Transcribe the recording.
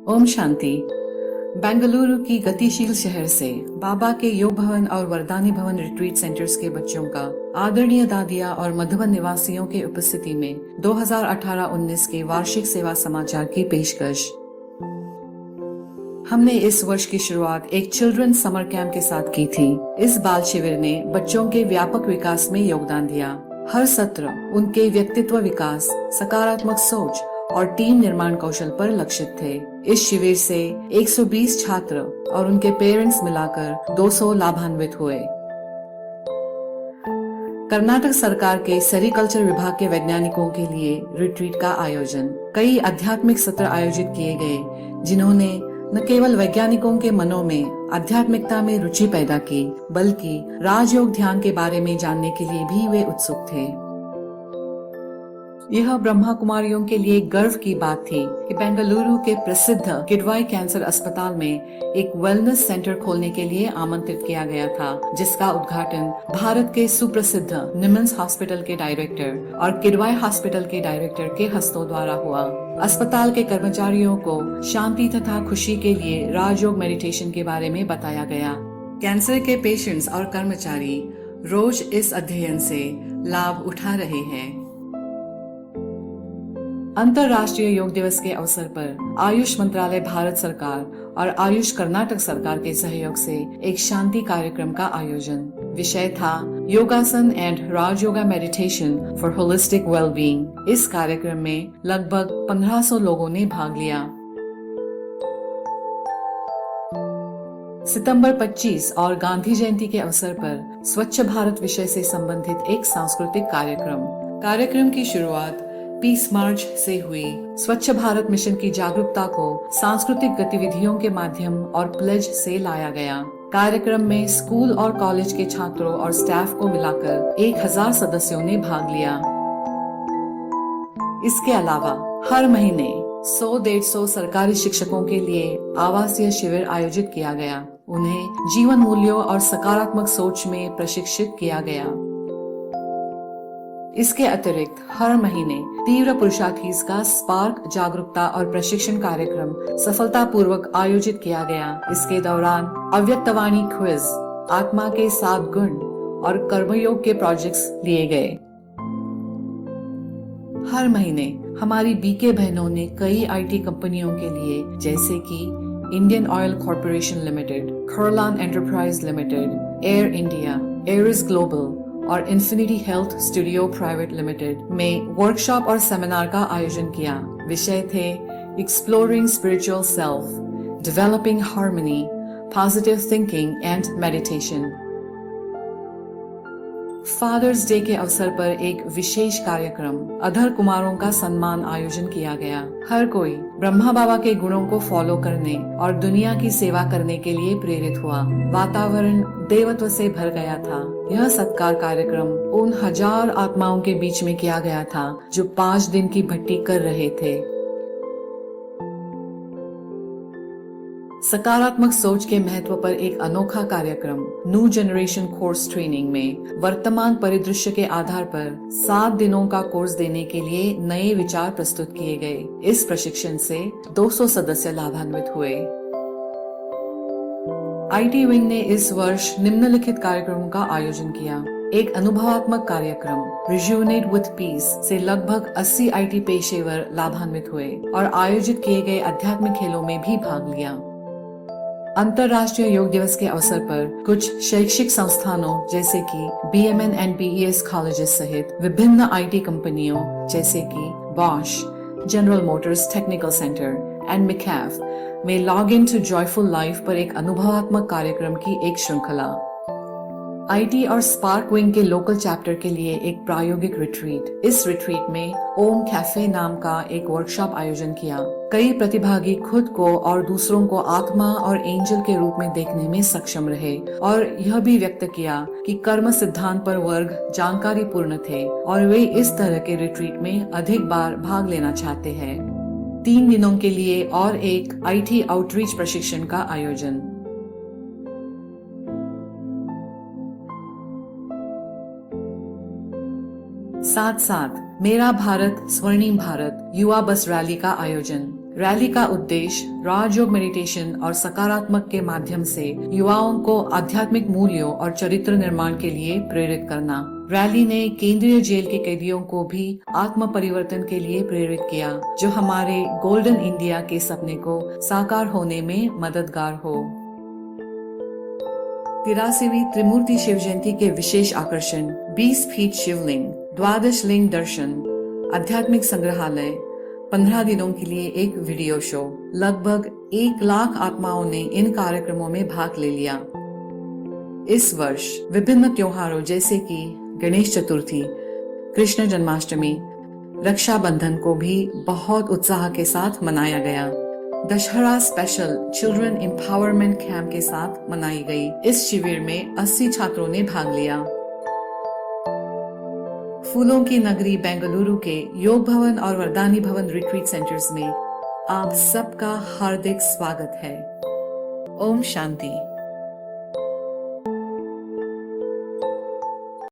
ओम शांति। बेंगलुरु की गतिशील शहर से बाबा के योग भवन और वरदानी भवन रिट्रीट सेंटर्स के बच्चों का आदरणीय दादिया और मधुबन निवासियों के उपस्थिति में 2018-19 के वार्षिक सेवा समाचार की पेशकश। हमने इस वर्ष की शुरुआत एक चिल्ड्रन समर कैंप के साथ की थी। इस बाल शिविर ने बच्चों के व्यापक विकास में योगदान दिया। हर सत्र उनके व्यक्तित्व विकास, सकारात्मक सोच और टीम निर्माण कौशल पर लक्षित थे। इस शिविर से 120 छात्र और उनके पेरेंट्स मिलाकर 200 लाभान्वित हुए। कर्नाटक सरकार के सेरिकल्चर विभाग के वैज्ञानिकों के लिए रिट्रीट का आयोजन। कई आध्यात्मिक सत्र आयोजित किए गए, जिन्होंने न केवल वैज्ञानिकों के मनों में आध्यात्मिकता में रुचि पैदा की, बल्कि राजयोग ध्यान के बारे में जानने के लिए भी वे उत्सुक थे। यह ब्रह्मा कुमारियों के लिए गर्व की बात थी कि बेंगलुरु के प्रसिद्ध किडवाई कैंसर अस्पताल में एक वेलनेस सेंटर खोलने के लिए आमंत्रित किया गया था, जिसका उद्घाटन भारत के सुप्रसिद्ध निमंस हॉस्पिटल के डायरेक्टर और किडवाई हॉस्पिटल के डायरेक्टर के हस्तों द्वारा हुआ। अस्पताल के कर्मचारियों को शांति तथा खुशी के लिए राजयोग मेडिटेशन के बारे में बताया गया। कैंसर के पेशेंट्स और कर्मचारी रोज इस अध्ययन से लाभ उठा रहे हैं। अंतर्राष्ट्रीय योग दिवस के अवसर पर आयुष मंत्रालय भारत सरकार और आयुष कर्नाटक सरकार के सहयोग से एक शांति कार्यक्रम का आयोजन। विषय था योगासन and Rajyoga meditation for holistic wellbeing. इस कार्यक्रम में लगभग 1500 लोगों ने भाग लिया। सितंबर 25 और गांधी जयंती के अवसर पर स्वच्छ भारत विषय से संबंधित एक सांस्कृतिक कार्यक्रम की शुरुआत पीस मार्च से हुई। स्वच्छ भारत मिशन की जागरूकता को सांस्कृतिक गतिविधियों के माध्यम और प्लेज से लाया गया। कार्यक्रम में स्कूल और कॉलेज के छात्रों और स्टाफ को मिलाकर 1000 सदस्यों ने भाग लिया। इसके अलावा हर महीने 100-150 सरकारी शिक्षकों के लिए आवासीय शिविर आयोजित किया गया। उन्हें जीवन मूल्यों और सकारात्मक सोच में प्रशिक्षित किया गया। इसके अतिरिक्त हर महीने तीव्र पुरुषार्थीज का स्पार्क जागरूकता और प्रशिक्षण कार्यक्रम सफलतापूर्वक आयोजित किया गया। इसके दौरान अव्यक्तवाणी क्विज, आत्मा के 7 गुण और कर्मयोग के प्रोजेक्ट्स लिए गए। हर महीने हमारी बीके बहनों ने कई आईटी कंपनियों के लिए, जैसे कि Indian Oil Corporation Limited, Kharlan enterprise limited, Air India, Aris Global और Infinity Health Studio Private Limited में वर्कशॉप और सेमिनार का आयोजन किया। विषय थे exploring spiritual self, developing harmony, positive thinking and meditation. Father's day के अवसर पर एक विशेष कार्यक्रम अधर कुमारों का सम्मान आयोजन किया गया। हर कोई ब्रह्मा बाबा के गुणों को फॉलो करने और दुनिया की सेवा करने के लिए प्रेरित हुआ। वातावरण देवत्व से भर गया था। यह सत्कार कार्यक्रम उन 1000 आत्माओं के बीच में किया गया था जो 5 दिन की भट्टी कर रहे थे। सकारात्मक सोच के महत्व पर एक अनोखा कार्यक्रम न्यू जनरेशन कोर्स ट्रेनिंग में वर्तमान परिदृश्य के आधार पर 7 दिनों का कोर्स देने के लिए नए विचार प्रस्तुत किए गए। इस प्रशिक्षण से 200 सदस्य लाभान्वित हुए। आईटी विंग ने इस वर्ष निम्नलिखित कार्यक्रमों का आयोजन किया। एक अनुभवात्मक कार्यक्रम रिज्यूनेट विथ पीस से लगभग 80 आईटी पेशेवर लाभान्वित हुए और आयोजित किए गए आध्यात्मिक खेलों में भी भाग लिया। अंतर्राष्ट्रीय योग दिवस के अवसर पर कुछ शैक्षिक संस्थानों जैसे कि BMN and BES कॉलेजेस सहित विभिन्न आईटी कंपनियों जैसे कि Bosch, General Motors Technical Centre and मिकैफ में log in to joyful life पर एक अनुभवात्मक कार्यक्रम की एक श्रृंखला। आईटी और स्पार्क विंग के लोकल चैप्टर के लिए एक प्रायोगिक रिट्रीट। इस रिट्रीट में ओम कैफे नाम का एक वर्कशॉप आयोजन किया। कई प्रतिभागी खुद को और दूसरों को आत्मा और एंजल के रूप में देखने में सक्षम रहे और यह भी व्यक्त किया कि कर्म सिद्धांत पर वर्ग जानकारी पूर्ण थे और वे इस तरह के रिट्रीट में अधिक बार भाग लेना चाहते हैं। 3 दिनों के लिए और एक आईटी आउटरीच प्रशिक्षण का आयोजन। साथ साथ मेरा भारत स्वर्णिम भारत युवा बस रैली का आयोजन। रैली का उद्देश्य राजयोग मेडिटेशन और सकारात्मक के माध्यम से युवाओं को आध्यात्मिक मूल्यों और चरित्र निर्माण के लिए प्रेरित करना। रैली ने केंद्रीय जेल के कैदियों को भी आत्म परिवर्तन के लिए प्रेरित किया, जो हमारे गोल्डन इंडिया के सपने को साकार होने में मददगार हो। 83वीं त्रिमूर्ति शिव जयंती के विशेष आकर्षण 20 फीट शिवलिंग, 12 लिंग दर्शन, आध्यात्मिक संग्रहालय, 15 दिनों के लिए एक वीडियो शो। लगभग 1 लाख आत्माओं ने इन कार्यक्रमों में भाग ले लिया। इस वर्ष विभिन्न त्योहारों जैसे कि गणेश चतुर्थी, कृष्ण जन्माष्टमी, रक्षाबंधन को भी बहुत उत्साह के साथ मनाया गया। Dussehra special children empowerment camp के साथ मनाई गई। इस शिविर में 80 छात्रों ने भाग लिया। फूलों की नगरी बेंगलुरु के योग भवन और वरदानी भवन रिट्रीट सेंटर्स में आप सबका हार्दिक स्वागत है। ओम शांति।